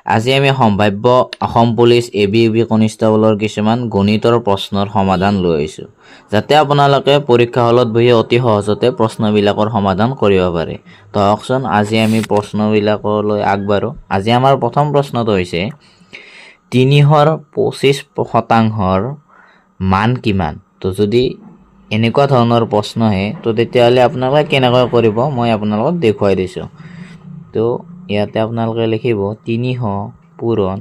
আজি আমি সম্ভাব্য অসম পুলিচ ABUB কনিষ্টেবলৰ কিছুমান গণিতৰ প্ৰশ্নৰ সমাধান লৈ আহিছোঁ যাতে আপোনালোকে পৰীক্ষা হলত বহি অতি সহজতে প্ৰশ্নবিলাকৰ সমাধান কৰিব পাৰে। তো আহকচোন আজি আমি প্ৰশ্নবিলাকলৈ আগবাঢ়ো। আজি আমাৰ প্ৰথম প্ৰশ্নটো হৈছে 325% মান কিমান? তো যদি এনেকুৱা ধৰণৰ প্ৰশ্ন আহে তো তেতিয়াহ'লে আপোনালোকে কেনেকৈ কৰিব মই আপোনালোকক দেখুৱাই দিছোঁ। তো ইয়াতে আপোনালোকে লিখিব 300 পূৰণ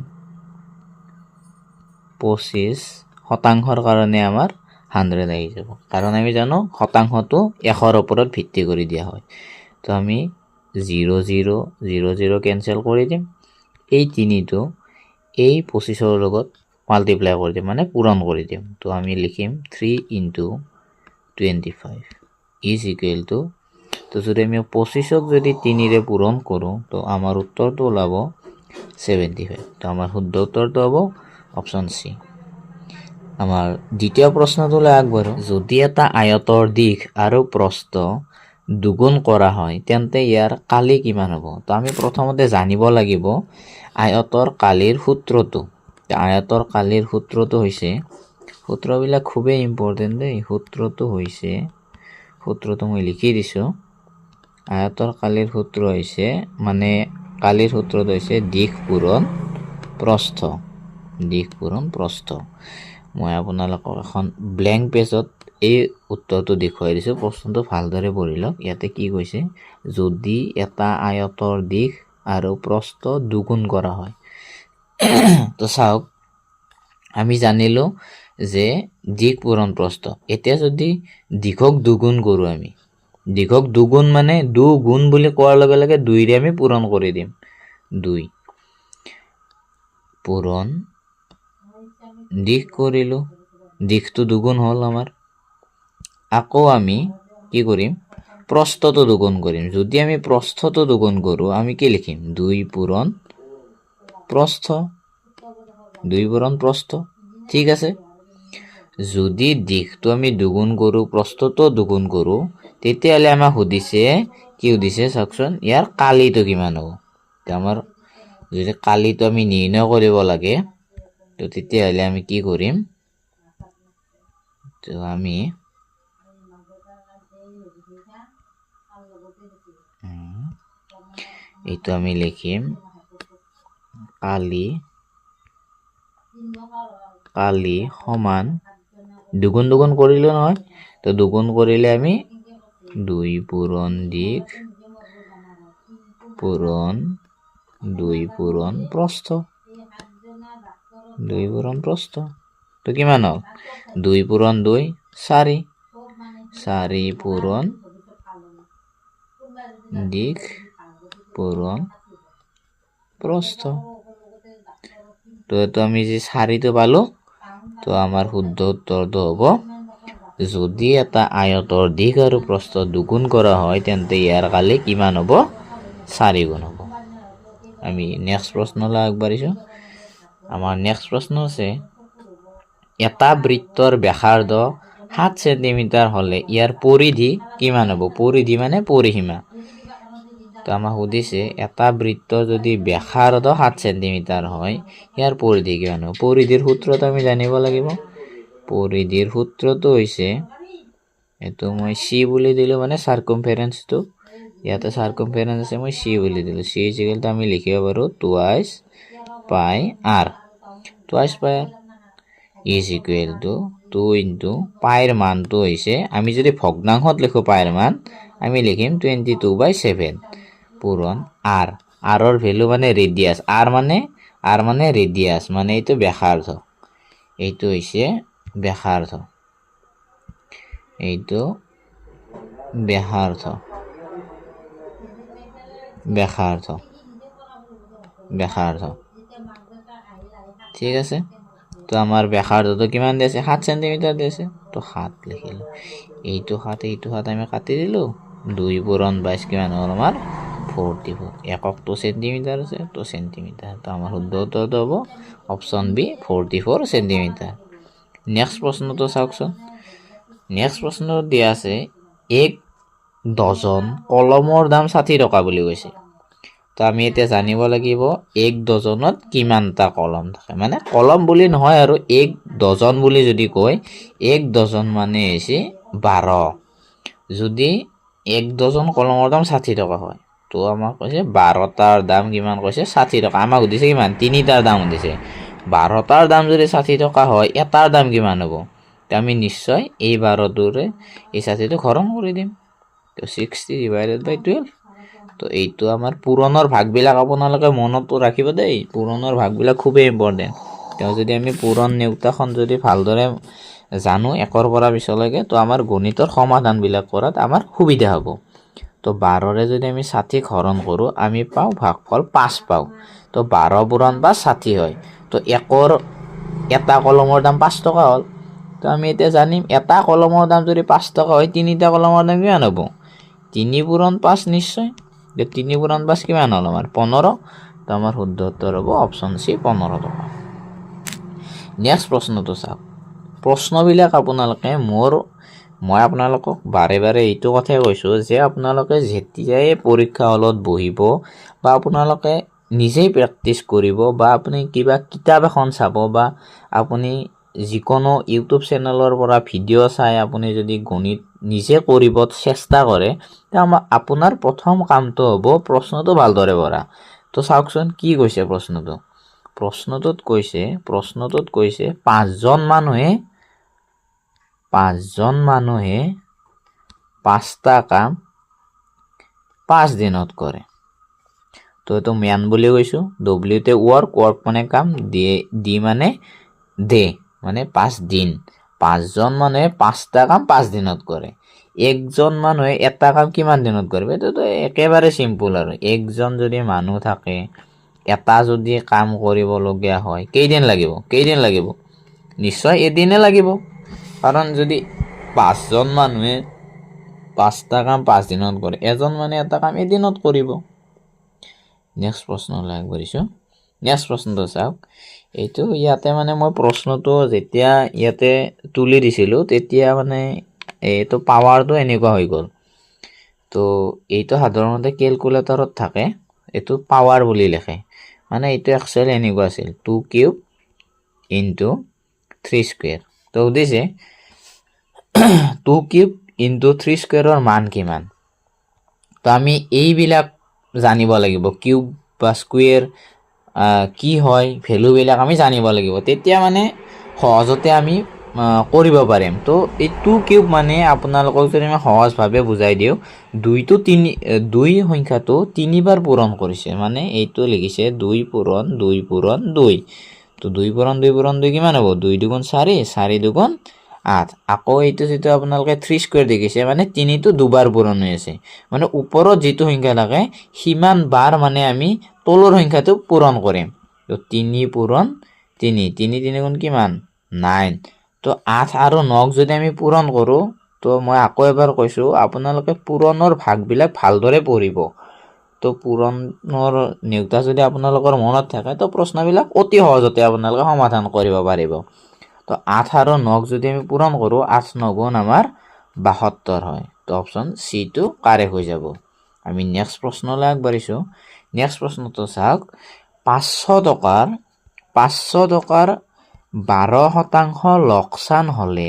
25% কাৰণে আমাৰ 100 আহি যাব, কাৰণ আমি জানো শতাংশটো 100ৰ ওপৰত ভিত্তি কৰি দিয়া হয়। তো আমি 0 0 0 0 কেনচেল কৰি দিম, এই 3টো এই 25ৰ লগত মাল্টিপ্লাই কৰি দিম, মানে পূৰণ কৰি দিম। তো আমি লিখিম 3 × 25 ইজ ইকুৱেল টু, তো যদি আমি 25ক যদি 3ৰে পূৰণ কৰোঁ তো আমাৰ উত্তৰটো ওলাব 75। তো আমাৰ শুদ্ধ উত্তৰটো হ'ব অপশ্যন চি। আমাৰ দ্বিতীয় প্ৰশ্নটোলৈ আগবাঢ়ো। যদি এটা আয়তৰ দিশ আৰু প্ৰস্থ দুগুণ কৰা হয় তেন্তে ইয়াৰ কালি কিমান হ'ব? তো আমি প্ৰথমতে জানিব লাগিব আয়তৰ কালিৰ সূত্ৰটো। আয়তৰ কালিৰ সূত্ৰটো হৈছে, সূত্ৰবিলাক খুবেই ইম্পৰ্টেণ্ট দেই। সূত্ৰটো মই লিখি দিছোঁ। আয়তৰ কালিৰ সূত্ৰ হৈছে, মানে কালিৰ সূত্ৰটো হৈছে দিশ পূৰণ প্ৰস্থ। মই আপোনালোকক এখন ব্লেংক পেজত এই উত্তৰটো দেখুৱাই দিছোঁ, প্ৰশ্নটো ভালদৰে পঢ়ি লওক। ইয়াতে কি কৈছে, যদি এটা আয়তৰ দিশ আৰু প্ৰস্থ দুগুণ কৰা হয়। তো চাওক, আমি জানিলোঁ যে দিশ পূৰণ প্ৰস্থ। এতিয়া যদি দিশক দুগুণ কৰোঁ, আমি দিশক দুগুণ মানে দুগুণ বুলি কোৱাৰ লগে লগে 2ৰে আমি পূৰণ কৰি দিম। 2 পূৰণ দিশ কৰিলোঁ, দিশটো দুগুণ হ'ল আমাৰ। আকৌ আমি কি কৰিম, প্ৰস্থটো দুগুণ কৰিম। যদি আমি প্ৰস্থটো দুগুণ কৰোঁ আমি কি লিখিম, 2 পূৰণ প্ৰস্থ। ঠিক আছে। যদি দিশটো আমি দুগুণ কৰোঁ, প্ৰস্থটো দুগুণ কৰোঁ, তেতিয়াহ'লে আমাক কি সুধিছে চাওকচোন, ইয়াৰ কালিটো কিমান হ'ব। আমাৰ যদি কালিটো আমি নিৰ্ণয় কৰিব লাগে তো তেতিয়াহ'লে আমি কি কৰিম, তো আমি এইটো আমি লিখিম কালি সমান দুগুণ কৰিলোঁ নহয়, তো দুগুণ কৰিলে আমি 2 পূৰণ দিশ পূৰণ 2 পূৰণ প্ৰস্থ। 2 পূৰণ প্ৰস্থ তো কিমান হ'ল, 2 পূৰণ 2 4, 4 পূৰণ দিশ পূৰণ প্ৰস্থ। তো এইটো আমি যে 4টো পালোঁ, তো আমাৰ শুদ্ধ উত্তৰটো হ'ব, যদি এটা আয়তৰ দিশ আৰু প্ৰস্থ দুগুণ কৰা হয় তেন্তে ইয়াৰ কালি কিমান হ'ব, 4 গুণ হ'ব। আমি নেক্সট প্ৰশ্নলৈ আগবাঢ়িছোঁ। আমাৰ নেক্সট প্ৰশ্ন আছে, এটা বৃত্তৰ ব্যাসাৰ্ধ 7 চেণ্টিমিটাৰ হ'লে ইয়াৰ পৰিধি কিমান হ'ব? পৰিধি মানে পৰিসীমা। তো আমাক সুধিছে এটা বৃত্ত যদি ব্যাসাৰ্ধ 7 চেণ্টিমিটাৰ হয় ইয়াৰ পৰিধি কিমান হ'ব? পৰিধিৰ সূত্ৰটো আমি জানিব লাগিব। পৰিধিৰ সূত্ৰটো হৈছে, এইটো মই চি বুলি দিলোঁ, মানে চাৰ্কমফাৰেন্সটো। ইয়াতে চাৰ্কমফাৰেন্স আছে, মই চি বুলি দিলোঁ। চি ইকুৱেলটো আমি লিখিব পাৰোঁ 2 পাই r ইজ ইকুৱেল টু 2 × পাইৰ মানটো হৈছে, আমি যদি ভগ্নাংশত লিখোঁ পাইৰ মান আমি লিখিম 22/7 পূৰণ r। ৰ ভেলু মানে ৰেডিয়াছ, r মানে ৰেডিয়াছ, মানে এইটো ব্যাসাৰ্ধ। এইটো হৈছে ব্যাসাৰ্ধ, এইটো ব্যাসাৰ্ধ। ঠিক আছে। তো আমাৰ ব্যাসাৰ্ধটো কিমান দিছে, 7 চেণ্টিমিটাৰ দিছে, তো 7 লিখিলোঁ। এইটো 7 আমি কাটি দিলোঁ, 2 পূৰণ 22 কিমান হ'ল আমাৰ 44। এককটো চেণ্টিমিটাৰ আছে, তো চেণ্টিমিটাৰ। তো আমাৰ শুদ্ধ উত্তৰটো হ'ব অপশ্যন বি 44 চেণ্টিমিটাৰ। নেক্সট প্ৰশ্নটো চাওকচোন। নেক্সট প্ৰশ্নটো দিয়া আছে 1 ডজন কলমৰ দাম 60 টকা বুলি কৈছে। তো আমি এতিয়া জানিব লাগিব 1 ডজনত কিমানটা কলম থাকে মানে কলম বুলি নহয় আৰু 1 ডজন বুলি যদি কয় 1 ডজন মানে হৈছে 12 যদি 1 ডজন কলমৰ দাম 60 টকা হয় তো আমাক কৈছে 12টাৰ দাম কিমান কৈছে 60 টকা আমাক সুধিছে কিমান 3টাৰ দাম সুধিছে 12টাৰ দাম যদি 60 টকা হয় এটাৰ দাম কিমান হ'ব তো আমি নিশ্চয় এই 12টোৰে এই 60টো হৰণ কৰি দিম তো 60 ডিভাইডেড বাই 12 তো এইটো আমাৰ পূৰণৰ ভাগবিলাক আপোনালোকে মনত ৰাখিব দেই পূৰণৰ ভাগবিলাক খুবেই ইম্পৰ্টেণ্ট তেওঁ যদি আমি পূৰণ নেউতাখন যদি ভালদৰে জানো 1ৰ পৰা 20লৈকে তো আমাৰ গণিতৰ সমাধানবিলাক কৰাত আমাৰ সুবিধা হ'ব তো 12ৰে যদি আমি 60 হৰণ কৰোঁ আমি পাওঁ ভাগফল 5 পাওঁ তো 12 পূৰণ 5 60 হয় তো এটা কলমৰ দাম 5 টকা হ'ল তো আমি এতিয়া জানিম এটা কলমৰ দাম যদি 5 টকা হয় 3টা কলমৰ দাম কিমান হ'ব 3 পূৰণ 5 নিশ্চয় 3 পূৰণ 5 কিমান হ'ল আমাৰ 15 তো আমাৰ শুদ্ধ উত্তৰ হ'ব অপশ্যন সি 15 টকা নেক্সট প্ৰশ্নটো চাওক প্ৰশ্নবিলাক আপোনালোকে মই আপোনালোকক বাৰে বাৰে এইটো কথাই কৈছোঁ যে আপোনালোকে যেতিয়াই পৰীক্ষা হলত বহিব বা আপোনালোকে নিজেই প্ৰেক্টিছ কৰিব বা আপুনি কিবা কিতাপ এখন চাব বা আপুনি যিকোনো ইউটিউব চেনেলৰ পৰা ভিডিঅ' চাই আপুনি যদি গণিত নিজে কৰিব চেষ্টা কৰে তেতিয়া আপোনাৰ প্ৰথম কামটো হ'ব প্ৰশ্নটো ভালদৰে পঢ়া তো চাওকচোন কি কৈছে প্ৰশ্নটোত কৈছে 5জন মানুহে 5টা কাম 5 দিনত কৰে তো এইটো মেন বুলি কৈছোঁ ডব্লিউতে ৱৰ্ক মানে কাম ডি মানে ডে মানে 5 দিন 5জন মানুহে 5টা কাম 5 দিনত কৰে একজন মানুহে এটা কাম কিমান দিনত কৰিব এইটোতো একেবাৰে চিম্পুল আৰু একজন যদি মানুহ থাকে এটা যদি কাম কৰিবলগীয়া হয় কেইদিন লাগিব নিশ্চয় এদিনে লাগিব কাৰণ যদি 5জন মানুহে 5টা কাম 5 দিনত কৰে এজন মানুহে এটা কাম এদিনত কৰিব নেক্সট প্ৰশ্নলৈ আগবাঢ়িছোঁ নেক্সট প্ৰশ্নটো চাওক এইটো ইয়াতে মানে মই প্ৰশ্নটো যেতিয়া ইয়াতে তুলি দিছিলোঁ তেতিয়া মানে এইটো পাৱাৰটো এনেকুৱা হৈ গ'ল তো এইটো সাধাৰণতে কেলকুলেটৰত থাকে এইটো পাৱাৰ বুলি লিখে মানে এইটো একচুৱেলি এনেকুৱা আছিল 2 কিউব ইনটু 3 স্কুৱেৰ তো সুধিছে 2 কিউব ইনটু 3 স্কুৱেৰৰ মান কিমান তো আমি এইবিলাক জানিব লাগিব কিউব বা স্কুৱেৰ কি হয় ভ্যালুবিলাক আমি জানিব লাগিব তেতিয়া মানে সহজতে আমি কৰিব পাৰিম তো এই 2 কিউব মানে আপোনালোকক যদি আমি সহজভাৱে বুজাই দিওঁ 2 সংখ্যাটো 3বাৰ পূৰণ কৰিছে মানে এইটো লিখিছে 2 পূৰণ 2 পূৰণ 2 তো 2 পূৰণ 2 পূৰণ 2 কিমান হ'ব 2 দুগুণ 4 4 দুগুণ 8 আকৌ এইটো যেটো আপোনালোকে 3 স্কয়াৰ দেখিছে মানে 3টো দুবাৰ পূৰণ হৈ আছে মানে ওপৰত যেটো সংখ্যা থাকে সিমান বাৰ মানে আমি তলৰ সংখ্যাটো পূৰণ কৰিম তো 3 পূৰণ 3 3 গুণ কিমান 9 তো 8 আৰু 9 যদি আমি পূৰণ কৰো তো মই আকৌ এবাৰ কৈছো আপোনালোকে পূৰণৰ ভাগবিলাক ভালদৰে পঢ়িব তো পূৰণৰ নিউতা যদি আপোনালোকৰ মনত থাকে তো প্ৰশ্নবিলাক অতি সহজতে আপোনালোকে সমাধান কৰিব পাৰিব তো 8 আৰু 9 যদি আমি পূৰণ কৰো 8 9 গুণ আমাৰ 72 হয় তো অপচন সি টো কাৰেক্ট হৈ যাব আমি নেক্সট প্ৰশ্নলৈ আগবাঢ়িছো নেক্সট প্ৰশ্নটো চাওক 500 টকাৰ 12% লোকসান হলে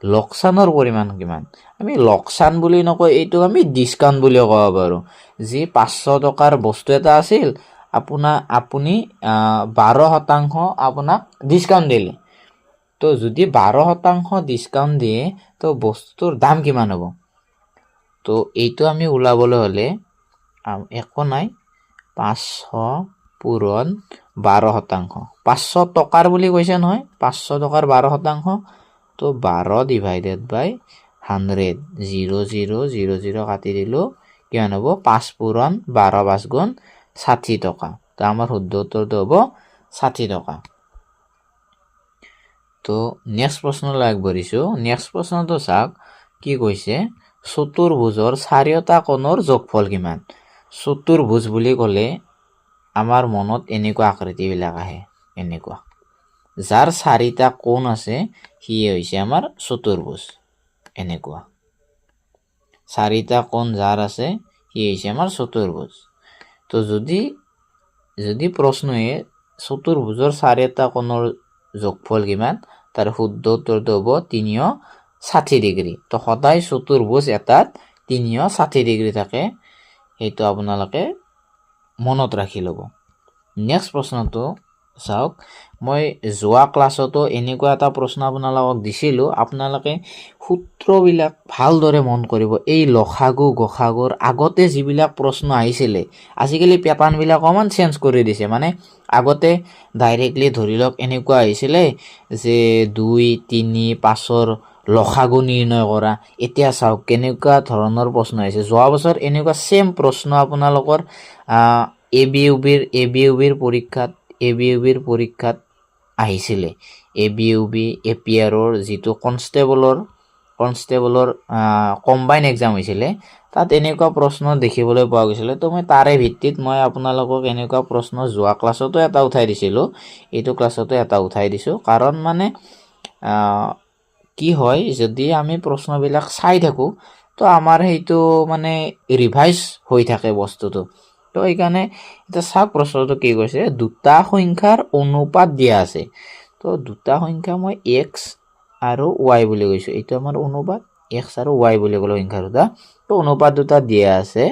লোকসানৰ পৰিমাণ কিমান আমি লোকসান বুলি নকয় এইটো আমি ডিসকাউন্ট বুলি ক'ব পাৰো যে 500 টকাৰ বস্তু এটা আছিল আপুনি 12% আপোনাক ডিসকাউন্ট দিলে তো যদি 12% ডিসকাউন্ট দিয়ে তো বস্তুৰ দাম কিমান হ'ব তো এইটো আমি উলাবলৈ হলে একো নাই 500 পূৰণ 12% 500 টকাৰ বুলি কৈছে নহয় 500 টকাৰ 12% তো 12 ডিভাইডেড বাই 100 0 0 0 0 কাটি দিলো কিমান হ'ব 5 পূৰণ 12 5 গুণ 60 টকা তো আমাৰ শুদ্ধ উত্তৰটো হ'ব 60 টকা তো নেক্সট প্ৰশ্নলৈ আগবাঢ়িছো নেক্সট প্ৰশ্নটো চাওক কি কৈছে চতুৰ্ভুজৰ চাৰিওটা কোণৰ যোগফল কিমান চতুৰ্ভুজ বুলি ক'লে আমাৰ মনত এনেকুৱা আকৃতিবিলাক আহে এনেকুৱা যাৰ চাৰিটা কোণ আছে সি হৈছে আমাৰ চতুৰ্ভুজ এনেকুৱা চাৰিটা কোণ যাৰ আছে সি হৈছে আমাৰ চতুৰ্ভুজ তো যদি যদি প্ৰশ্নয়ে চতুৰ্ভুজৰ চাৰিটা কোণৰ যোগফল কিমান, তাৰ শুদ্ধ উত্তৰটো হ'ব 360 ডিগ্ৰী। তো সদায় চতুৰ্ভুজ এটাত 360 ডিগ্ৰী থাকে, সেইটো আপোনালোকে মনত ৰাখি ল'ব। নেক্সট প্ৰশ্নটো চাওক, মই যোৱা ক্লাছতো এনেকুৱা এটা প্ৰশ্ন আপোনালোকক দিছিলোঁ, আপোনালোকে সূত্ৰবিলাক ভালদৰে মন কৰিব। এই লসাগু গসাগুৰ আগতে যিবিলাক প্ৰশ্ন আহিছিলে, আজিকালি পেটাৰ্ণবিলাক অকণমান চেঞ্জ কৰি দিছে। মানে আগতে ডাইৰেক্টলি ধৰি লওক এনেকুৱা আহিছিলে যে 2, 3, 5ৰ লসাগু নিৰ্ণয় কৰা। এতিয়া চাওক কেনেকুৱা ধৰণৰ প্ৰশ্ন আহিছে। যোৱা বছৰ এনেকুৱা ছেম প্ৰশ্ন আপোনালোকৰ এ বি ইউ বিৰ পৰীক্ষাত আহিছিলে। এ বি ইউ বি এপিয়াৰৰ যিটো কনষ্টেবলৰ কম্বাইন এক্সাম হৈছিলে, তাত এনেকুৱা প্ৰশ্ন দেখিবলৈ পোৱা গৈছিলে। তো মই তাৰে ভিত্তিত মই আপোনালোকক এনেকুৱা প্ৰশ্ন যোৱা ক্লাছতো এটা উঠাই দিছিলোঁ, এইটো ক্লাছতো এটা উঠাই দিছোঁ। কাৰণ মানে কি হয়, যদি আমি প্ৰশ্নবিলাক চাই থাকোঁ তো আমাৰ সেইটো মানে ৰিভাইজ হৈ থাকে বস্তুটো। তো সেইকাৰণে এতিয়া চাওক প্ৰশ্নটো কি কৈছে, দুটা সংখ্যাৰ অনুপাত দিয়া আছে। তো দুটা সংখ্যা মই এক্স আৰু ৱাই বুলি কৈছোঁ, এইটো আমাৰ অনুপাত, এক্স আৰু ৱাই বুলি ক'লোঁ সংখ্যা দুটা। তো অনুপাত দুটা দিয়া আছে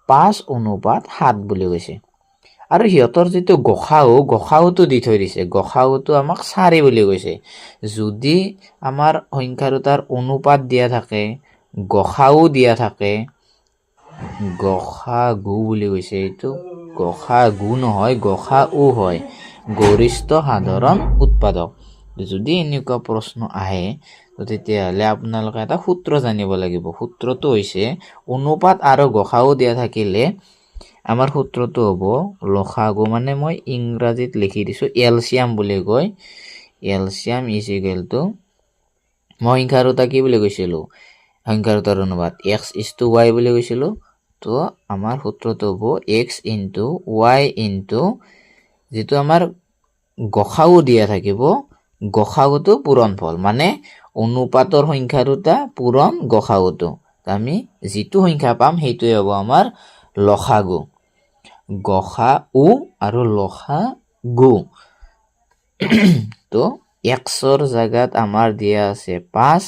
5:7 বুলি কৈছে। আৰু সিহঁতৰ যিটো গসাউটো দি থৈ দিছে, গসাউটো আমাক 4 বুলি কৈছে। যদি আমাৰ সংখ্যা দুটাৰ অনুপাত দিয়া থাকে, গসাউ দিয়া থাকে, গসাগু বুলি কৈছে, এইটো গসাগু নহয়, গসাউ হয়, গৰিষ্ঠ সাধাৰণ উৎপাদক। যদি এনেকুৱা প্ৰশ্ন আহে তো তেতিয়াহ'লে আপোনালোকে এটা সূত্ৰ জানিব লাগিব। সূত্ৰটো হৈছে অনুপাত আৰু গসাউ দিয়া থাকিলে আমাৰ সূত্ৰটো হ'ব লসাগু, মানে মই ইংৰাজীত লিখি দিছোঁ এলচিয়াম বুলি কয়। এলচিয়াম ইজ ইকুৱেল টু, মই সংখ্যা দুটা কি বুলি কৈছিলোঁ, সংখ্যা দুটাৰ অনুপাত x:y বুলি কৈছিলোঁ। তো আমাৰ সূত্ৰটো হ'ব x ইনটু y ইনটু যিটো আমাৰ গসাউ দিয়া থাকিব, গসাউটো পূৰণফল, মানে অনুপাতৰ সংখ্যা দুটা পূৰণ গসাউটো। আমি যিটো সংখ্যা পাম সেইটোৱে হ'ব আমাৰ লসাগু। গসাউ আৰু লসাগু। তো এক্সৰ জেগাত আমাৰ দিয়া আছে 5,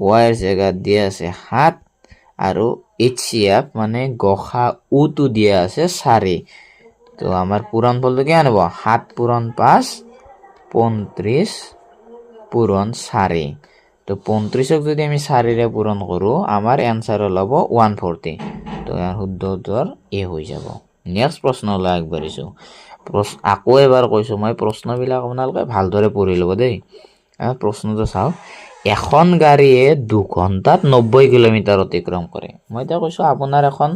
ৱাইৰ জেগাত দিয়া আছে 7 আৰু HCF মানে গসাউটো দিয়া আছে 4। তো আমাৰ পূৰণ ফলটো কিমান হ'ব, 7 পূৰণ 5 35 পূৰণ 4। তো 35ক যদি আমি 4ৰে পূৰণ কৰোঁ, আমাৰ এনচাৰ ওলাব 140। তো ইয়াৰ শুদ্ধ উত্তৰ এ হৈ যাব। নেক্সট প্ৰশ্নলৈ আগবাঢ়িছোঁ। আকৌ এবাৰ কৈছোঁ, মই প্ৰশ্নবিলাক আপোনালোকে ভালদৰে পঢ়ি ল'ব দেই। প্ৰশ্নটো চাওক, এখন গাড়ীয়ে 2 ঘণ্টাত 90 কিলোমিটাৰ অতিক্ৰম কৰে। মই এতিয়া কৈছোঁ আপোনাৰ এখন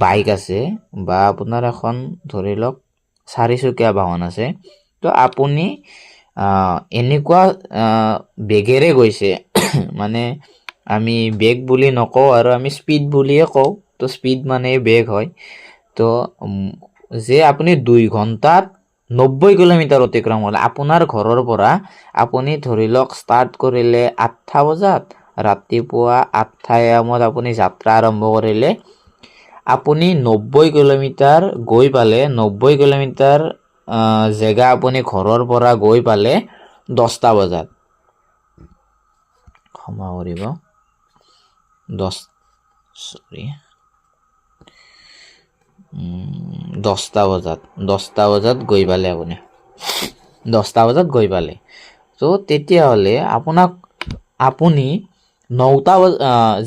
বাইক আছে বা আপোনাৰ এখন ধৰি লওক 4চকীয়া বাহন আছে। তো আপুনি এনেকুৱা বেগেৰে গৈছে, মানে আমি বেগ বুলি নকওঁ আৰু আমি স্পীড বুলিয়ে কওঁ। তো স্পীড মানে বেগ হয়। তো যে আপুনি 2 ঘণ্টাত 90 কিলোমিটাৰ অতিক্ৰম কৰিলে, আপোনাৰ ঘৰৰ পৰা আপুনি ধৰি লওক ষ্টাৰ্ট কৰিলে 8টা বজাত, ৰাতিপুৱা 8টা AM আপুনি যাত্ৰা আৰম্ভ কৰিলে, আপুনি 90 কিলোমিটাৰ গৈ পালে, 90 কিলোমিটাৰ জেগা আপুনি ঘৰৰ পৰা গৈ পালে 10টা বজাত, ক্ষমা কৰিব, 10টা বজাত গৈ পালে আপুনি, 10টা বজাত গৈ পালে। তো তেতিয়াহ'লে আপুনি 9টা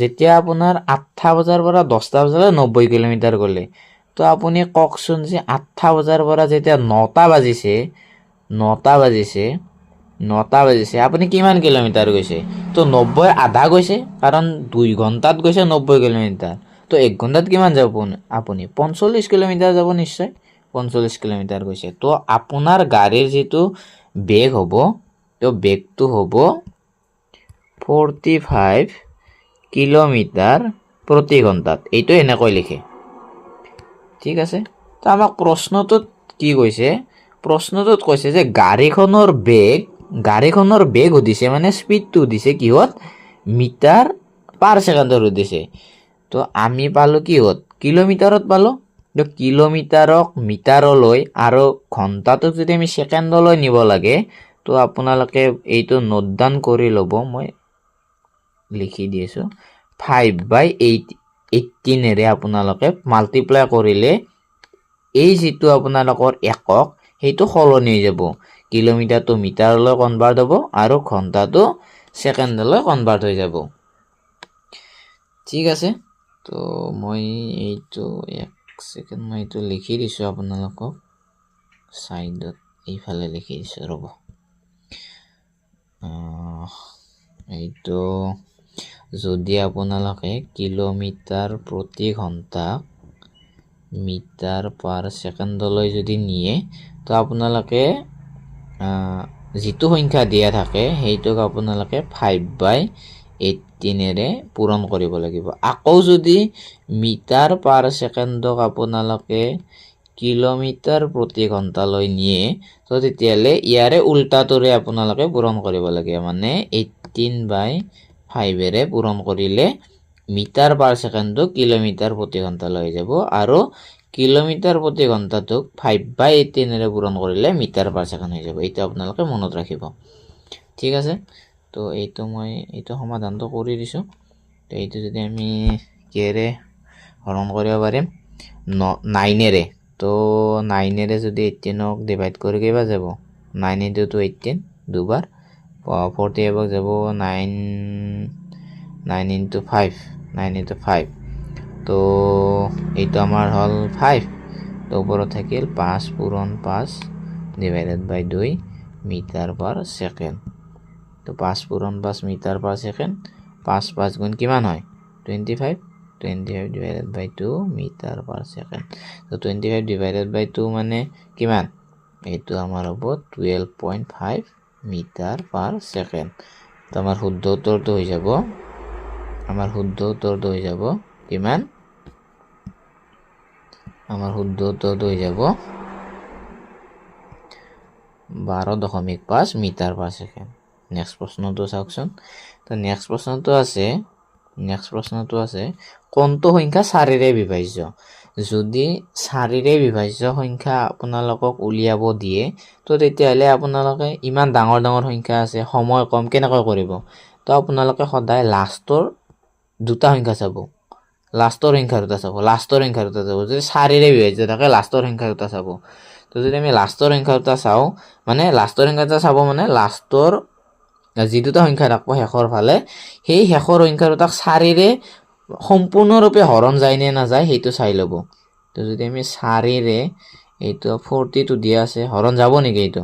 যেতিয়া আপোনাৰ 8টা বজাৰ পৰা 10টা বজালৈ 90 কিলোমিটাৰ গ'লে, তো আপুনি কওকচোন যে 8টা বজাৰ পৰা যেতিয়া 9টা বাজিছে আপুনি কিমান কিলোমিটাৰ গৈছে? তো 90 আধা গৈছে, কাৰণ 2 ঘণ্টাত গৈছে 90 কিলোমিটাৰ। তো 1 ঘণ্টাত কিমান যাব আপুনি? 45 কিলোমিটাৰ যাব নিশ্চয়, 45 কিলোমিটাৰ গৈছে। তো আপোনাৰ গাড়ীৰ যিটো বেগ হ'ব, তো বেগটো হ'ব 45 কিলোমিটাৰ প্ৰতি ঘণ্টাত। এইটো এনেকৈ লিখে, ঠিক আছে। তো আমাক প্ৰশ্নটোত কি কৈছে? প্ৰশ্নটোত কৈছে যে গাড়ীখনৰ বেগ সুধিছে, মানে স্পীডটো সুধিছে কিহত, মিটাৰ পাৰ ছেকেণ্ডত সুধিছে। তো আমি পালোঁ কিহত, কিলোমিটাৰত পালো তো কিলোমিটাৰক মিটাৰলৈ আৰু ঘণ্টাটোক যদি আমি ছেকেণ্ডলৈ নিব লাগে তো আপোনালোকে এইটো নোট ডাউন কৰি ল'ব মই লিখি দিছো 5/18 আপোনালোকে মাল্টিপ্লাই কৰিলে এই যেটো আপোনালোকৰ একক সেইটো সলনি হৈ যাব কিলোমিটাৰটো মিটাৰলৈ কনভাৰ্ট হ'ব আৰু ঘণ্টাটো ছেকেণ্ডলৈ কনভাৰ্ট হৈ যাব ঠিক আছে তো মই এইটো এক সেকেন্ড মই এইটো লিখি দিছো আপোনালোকক সাইডত এইফালে লিখি দিছো ৰব এইটো যদি আপোনালোকে কিলোমিটাৰ প্ৰতি ঘণ্টা মিটাৰ পাৰ সেকেন্ডলৈ যদি নিয়ে তো আপোনালোকে যেটো সংখ্যা দিয়া থাকে সেইটোক আপোনালোকে 5/18 পূৰণ কৰিব লাগিব আকৌ যদি মিটাৰ পাৰ সেকেন্ডক আপোনালোকে কিলোমিটাৰ প্ৰতি ঘণ্টালৈ নিয়ে তো তেতিয়ালে ইয়াৰে উল্টাটোৰে আপোনালোকে পূৰণ কৰিব লাগে মানে 18/5 পূৰণ কৰিলে মিটাৰ পাৰ সেকেন্ডক কিলোমিটাৰ প্ৰতি ঘণ্টালৈ যাব আৰু কিলোমিটাৰ প্ৰতি ঘণ্টাটোক 5/18 পূৰণ কৰিলে মিটাৰ পাৰ সেকেন্ড হৈ যাব এইটো আপোনালোকে মনত ৰাখিব ঠিক আছে তো এইটো মই এইটো সমাধানটো কৰি দিছো তো এইটো যদি আমি কেৰে হৰণ কৰিব পাৰিম 9 তো 9 যদি 18ক ডিভাইড কৰি কিবা যাব 9 * 2 18 দুবাৰ 40 এবক যাব 9 * 5 9 * 5 তো এইটো আমাৰ হল 5 তো ওপৰত থাকিল 5 পূৰণ 5 ডিভাইডেড বাই 2 মিটাৰ পাৰ সেকেন্ড তো 5 পূৰণ 5 মিটাৰ পাৰ সেকেন্ড 5 5 গুণ কিমান হয় 25 ডিভাইডেড বাই 2 মিটাৰ পাৰ সেকেন্ড তো 25 ডিভাইডেড বাই 2 মানে কিমান এইটো আমাৰ হ'ব 12.5 মিটাৰ পাৰ সেকেন্ড তো আমাৰ শুদ্ধ উত্তৰটো হৈ যাব কিমান আমাৰ শুদ্ধ উত্তৰটো হৈ যাব 12.5 মিটাৰ পাৰ সেকেন্ড নেক্সট প্ৰশ্নটো চাওকচোন তো নেক্সট প্ৰশ্নটো আছে কোনটো সংখ্যা 4ৰে বিভাজ্য যদি 4ৰে বিভাজ্য সংখ্যা আপোনালোকক উলিয়াব দিয়ে তো তেতিয়াহলে আপোনালোকে ইমান ডাঙৰ সংখ্যা আছে সময় কম কেনেকৈ কৰিব তো আপোনালোকে সদায় লাষ্টৰ দুটা সংখ্যা চাব লাষ্টৰ সংখ্যা দুটা চাব যদি 4ৰে বিভাজ্য থাকে লাষ্টৰ সংখ্যা দুটা চাব তো যদি আমি লাষ্টৰ সংখ্যা দুটা চাও মানে লাষ্টৰ সংখ্যা দুটা চাব মানে লাষ্টৰ যি দুটা সংখ্যা থাকব শেষৰ ফালে সেই শেষৰ সংখ্যা দুটাক 4ৰে সম্পূৰ্ণৰূপে হৰণ যায় নে নাযায় সেইটো চাই ল'ব তো যদি আমি 4ৰে এইটো 42 দিয়া আছে হৰণ যাব নেকি এইটো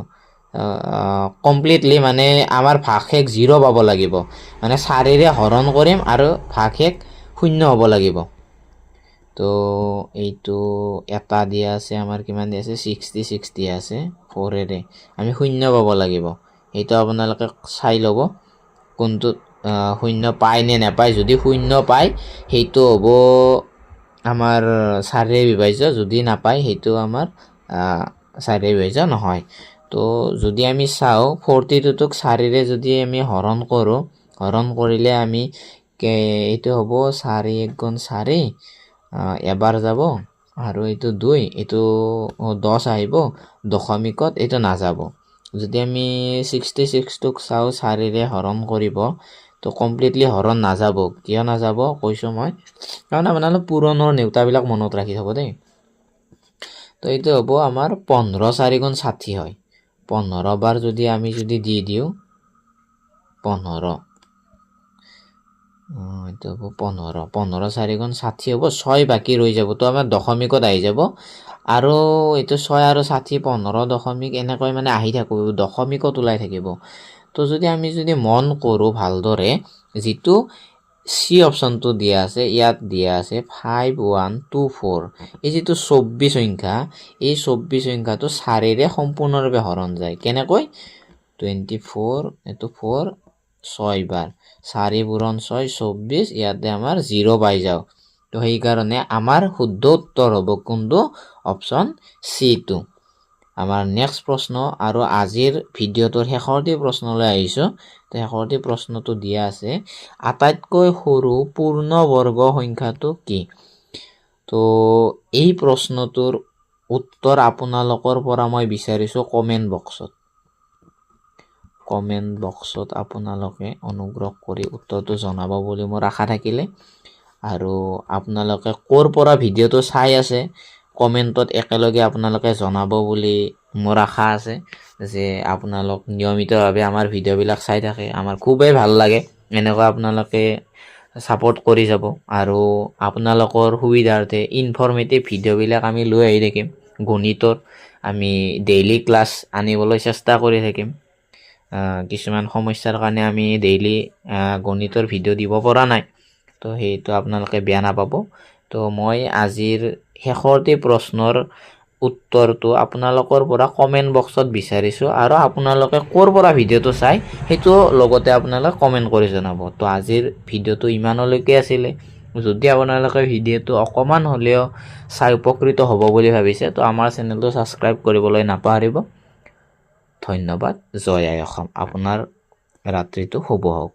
কমপ্লিটলি মানে আমাৰ ভাগশেষ 0 পাব লাগিব মানে 4ৰে হৰণ কৰিম আৰু ভাগশেষ 0 হ'ব লাগিব তো এইটো এটা দিয়া আছে আমাৰ কিমান দিয়া আছে 66 দিয়া আছে 4ৰে আমি 0 পাব লাগিব এইটো আপোনালোকে চাই ল'ব কোনটো 0 পায় নে নাপায় যদি 0 পায় সেইটো হ'ব আমাৰ 4ৰে বিভাজ্য যদি নাপায় সেইটো আমাৰ 4ৰে বিভাজ্য নহয় তো যদি আমি চাও 42টোক 4ৰে যদি আমি হৰণ কৰো হৰণ কৰিলে আমি এইটো হ'ব 4 * 1 * 4 এবাৰ যাব আৰু এইটো 2 এইটো 10 আহিব দশমিকত এইটো নাযাব যদি আমি 66টোক চাও 4ৰে হৰণ কৰিব তো কমপ্লিটলি হৰণ নাযাব কিয় নাযাব কৈছো মই কাৰণ আপোনালোক পুৰণৰ নেউতাবিলাক মনত ৰাখি থব দেই তো এইটো হ'ব আমাৰ 15 4 * 60 হয় 15 বাৰ যদি আমি যদি দি দিও 15 এইটো হ'ব 15 4 * 60 হ'ব 6 বাকি ৰৈ যাব তো আমাৰ দশমিকত আহি যাব আৰু এইটো 6 আৰু 60 15 দশমিক এনেকৈ মানে আহি থাকিব দশমিকত ওলাই থাকিব তো যদি আমি যদি মন কৰো ভালদৰে যেটো সি অপশনটো দিয়া আছে ইয়াত দিয়া আছে 5124 এই যেটো 24 সংখ্যা এই 24 সংখ্যাটো 4ৰে সম্পূৰ্ণৰূপে হৰণ যায় কেনেকৈ 24 এটো 4 6 বাৰ 4 পূৰণ 6 24 ইয়াতে আমাৰ 0 পাই যাও তো সেই কাৰণে আমাৰ শুদ্ধ উত্তৰ হ'ব কোনটো অপশন সি টো আমাৰ নেক্সট প্ৰশ্ন আৰু আজিৰ ভিডিওটোৰ শেষৰটি প্ৰশ্নলৈ আহিছো তো শেষৰটি প্ৰশ্নটো দিয়া আছে আটাইতকৈ সৰু পূৰ্ণবৰ্গ সংখ্যাটো কি তো এই প্ৰশ্নটোৰ উত্তৰ আপোনালোকৰ পৰা মই বিচাৰিছোঁ কমেণ্ট বক্সত আপোনালোকে অনুগ্ৰহ কৰি উত্তৰটো জনাব বুলি মোৰ আশা থাকিলে। আৰু আপোনালোকে ক'ৰ পৰা ভিডিঅ'টো চাই আছে কমেণ্টত একেলগে আপোনালোকে জনাব বুলি মোৰ আশা আছে, যে আপোনালোক নিয়মিতভাৱে আমাৰ ভিডিঅ'বিলাক চাই থাকে। আমাৰ খুবেই ভাল লাগে এনেকুৱা আপোনালোকে ছাপোৰ্ট কৰি যাব। আৰু আপোনালোকৰ সুবিধাৰ্থে ইনফৰ্মেটিভ ভিডিঅ'বিলাক আমি লৈ আহি থাকিম। গণিতৰ আমি ডেইলি ক্লাছ আনিবলৈ চেষ্টা কৰি থাকিম। কিছুমান সমস্যাৰ কাৰণে আমি ডেইলি গণিতৰ ভিডিঅ' দিব পৰা নাই, তো সেইটো আপোনালোকে বেয়া নাপাব। তো মই আজিৰ শেষৰটি প্ৰশ্নৰ উত্তৰটো আপোনালোকৰ পৰা কমেণ্ট বক্সত বিচাৰিছোঁ, আৰু আপোনালোকে ক'ৰ পৰা ভিডিঅ'টো চাই সেইটো লগতে আপোনালোকে কমেণ্ট কৰি জনাব। তো আজিৰ ভিডিঅ'টো ইমানলৈকে আছিলে। যদি আপোনালোকে ভিডিঅ'টো অকণমান হ'লেও চাই উপকৃত হ'ব বুলি ভাবিছে, তো আমাৰ চেনেলটো ছাবস্ক্ৰাইব কৰিবলৈ নাপাহৰিব। ধন্যবাদ। জয় আই অসম। আপোনাৰ ৰাত্ৰিটো শুভ হওক।